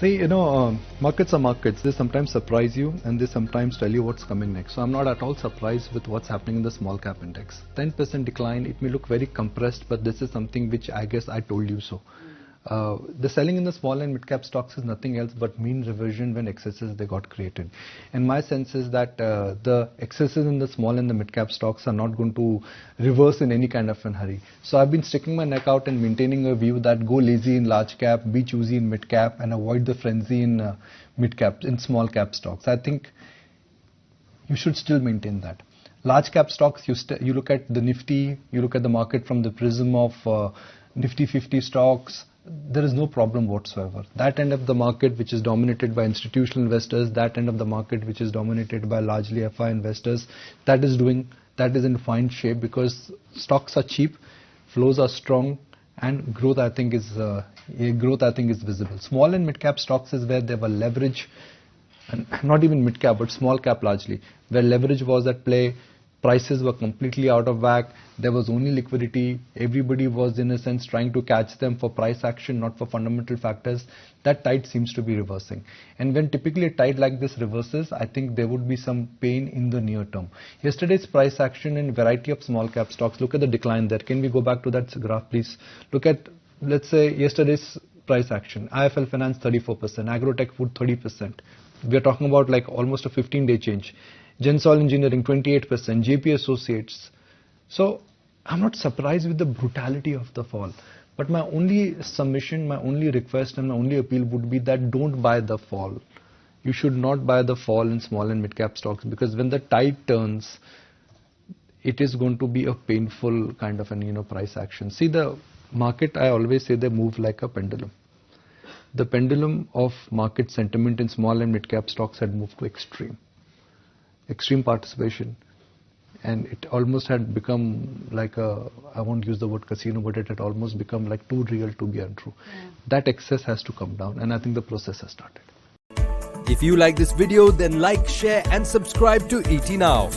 See, markets are markets. They sometimes surprise you and they sometimes tell you what's coming next. So I'm not at all surprised with what's happening in the small cap index. 10% decline, it may look very compressed, but this is something which I guess I told you so. The selling in the small and mid cap stocks is nothing else but mean reversion when excesses they got created. And my sense is that the excesses in the small and the mid cap stocks are not going to reverse in any kind of a hurry. So I've been sticking my neck out and maintaining a view that go lazy in large cap, be choosy in mid cap, and avoid the frenzy in mid cap, in small cap stocks. I think you should still maintain that. Large cap stocks, you look at the Nifty, you look at the market from the prism of Nifty 50 stocks. There is no problem whatsoever. That end of the market which is dominated by institutional investors, that end of the market which is dominated by largely FI investors, that is in fine shape because stocks are cheap, flows are strong, and growth I think is visible. Small and mid cap stocks is where there were leverage, and not even mid cap but small cap largely, where leverage was at play. Prices were completely out of whack. There was only liquidity. Everybody was, in a sense, trying to catch them for price action, not for fundamental factors. That tide seems to be reversing. And when typically a tide like this reverses, I think there would be some pain in the near term. Yesterday's price action in variety of small cap stocks, look at the decline there. Can we go back to that graph, please? Look at, let's say, yesterday's price action. IFL Finance 34%, Agrotech Food 30%. We are talking about like almost a 15-day change. Gensol Engineering 28%, JP Associates. So I'm not surprised with the brutality of the fall. But my only submission, my only request and my only appeal would be that don't buy the fall. You should not buy the fall in small and mid cap stocks because when the tide turns, it is going to be a painful kind of an price action. See, the market, I always say they move like a pendulum. The pendulum of market sentiment in small and mid cap stocks had moved to extreme participation, and it almost had become like I won't use the word casino, but it had almost become like too real to be untrue. Yeah. That excess has to come down, and I think the process has started. If you like this video, then like, share and subscribe to ET Now.